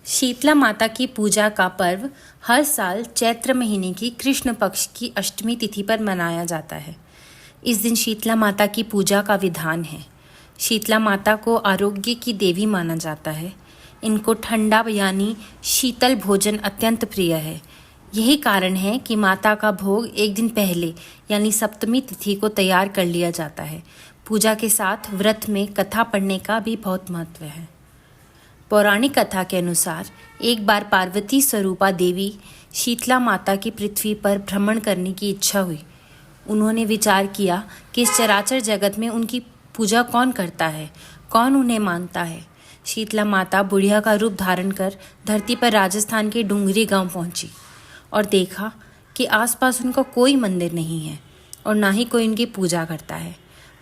शीतला माता की पूजा का पर्व हर साल चैत्र महीने की कृष्ण पक्ष की अष्टमी तिथि पर मनाया जाता है। इस दिन शीतला माता की पूजा का विधान है। शीतला माता को आरोग्य की देवी माना जाता है। इनको ठंडा यानी शीतल भोजन अत्यंत प्रिय है। यही कारण है कि माता का भोग एक दिन पहले यानी सप्तमी तिथि को तैयार कर लिया जाता है। पूजा के साथ व्रत में कथा पढ़ने का भी बहुत महत्व है। पौराणिक कथा के अनुसार एक बार पार्वती स्वरूपा देवी शीतला माता की पृथ्वी पर भ्रमण करने की इच्छा हुई। उन्होंने विचार किया कि इस चराचर जगत में उनकी पूजा कौन करता है, कौन उन्हें मानता है। शीतला माता बुढ़िया का रूप धारण कर धरती पर राजस्थान के डूंगरी गांव पहुंची और देखा कि आसपास उनका कोई मंदिर नहीं है और ना ही कोई उनकी पूजा करता है।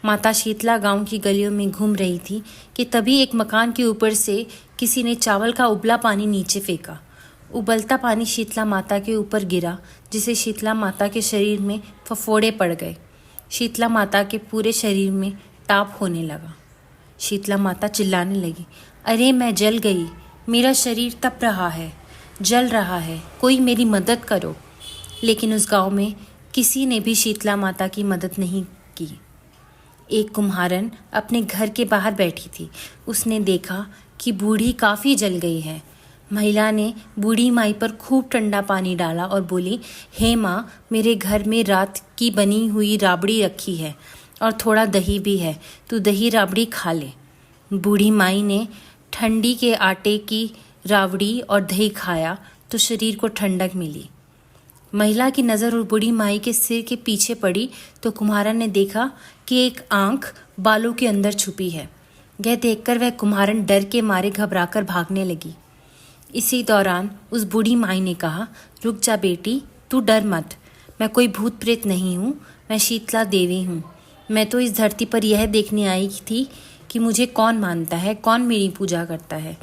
माता शीतला गांव की गलियों में घूम रही थी कि तभी एक मकान के ऊपर से किसी ने चावल का उबला पानी नीचे फेंका। उबलता पानी शीतला माता के ऊपर गिरा, जिससे शीतला माता के शरीर में फफोड़े पड़ गए। शीतला माता के पूरे शरीर में ताप होने लगा। शीतला माता चिल्लाने लगी, अरे मैं जल गई, मेरा शरीर तप रहा है, जल रहा है, कोई मेरी मदद करो। लेकिन उस गांव में किसी ने भी शीतला माता की मदद नहीं की। एक कुम्हारन अपने घर के बाहर बैठी थी। उसने देखा कि बूढ़ी काफ़ी जल गई है। महिला ने बूढ़ी माई पर खूब ठंडा पानी डाला और बोली, हे माँ, मेरे घर में रात की बनी हुई राबड़ी रखी है और थोड़ा दही भी है, तू दही राबड़ी खा ले। बूढ़ी माई ने ठंडी के आटे की राबड़ी और दही खाया तो शरीर को ठंडक मिली। महिला की नज़र उस बूढ़ी माई के सिर के पीछे पड़ी तो कुम्हारन ने देखा कि एक आंख बालों के अंदर छुपी है। यह देखकर वह कुम्हारन डर के मारे घबराकर भागने लगी। इसी दौरान उस बूढ़ी माई ने कहा, रुक जा बेटी, तू डर मत, मैं कोई भूत प्रेत नहीं हूँ, मैं शीतला देवी हूँ। मैं तो इस धरती पर यह देखने आई थी कि मुझे कौन मानता है, कौन मेरी पूजा करता है।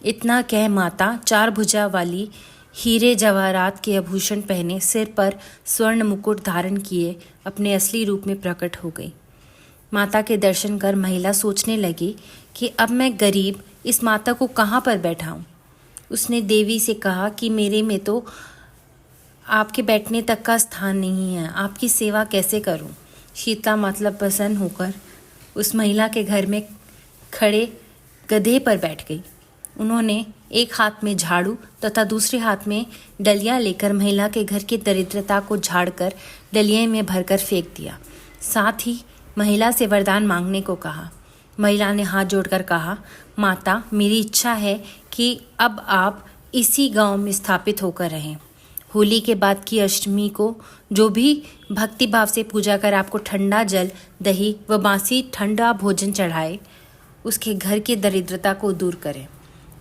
इतना कह माता चार भुजा वाली हीरे जवाहरात के आभूषण पहने, सिर पर स्वर्ण मुकुट धारण किए अपने असली रूप में प्रकट हो गई। माता के दर्शन कर महिला सोचने लगी कि अब मैं गरीब इस माता को कहाँ पर बैठाऊं। उसने देवी से कहा कि मेरे में तो आपके बैठने तक का स्थान नहीं है, आपकी सेवा कैसे करूं। शीतला मतलब प्रसन्न होकर उस महिला के घर में खड़े गधे पर बैठ गई। उन्होंने एक हाथ में झाड़ू तथा दूसरे हाथ में डलिया लेकर महिला के घर की दरिद्रता को झाड़कर डलिये में भरकर फेंक दिया। साथ ही महिला से वरदान मांगने को कहा। महिला ने हाथ जोड़कर कहा, माता, मेरी इच्छा है कि अब आप इसी गांव में स्थापित होकर रहें। होली के बाद की अष्टमी को जो भी भक्ति भाव से पूजा कर आपको ठंडा जल, दही व बासी ठंडा भोजन चढ़ाए, उसके घर की दरिद्रता को दूर करें।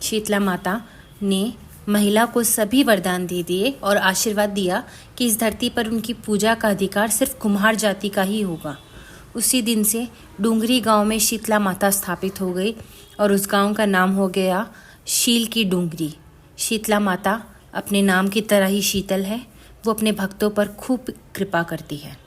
शीतला माता ने महिला को सभी वरदान दे दिए और आशीर्वाद दिया कि इस धरती पर उनकी पूजा का अधिकार सिर्फ कुम्हार जाति का ही होगा। उसी दिन से डूंगरी गांव में शीतला माता स्थापित हो गई और उस गांव का नाम हो गया शील की डूंगरी। शीतला माता अपने नाम की तरह ही शीतल है। वो अपने भक्तों पर खूब कृपा करती है।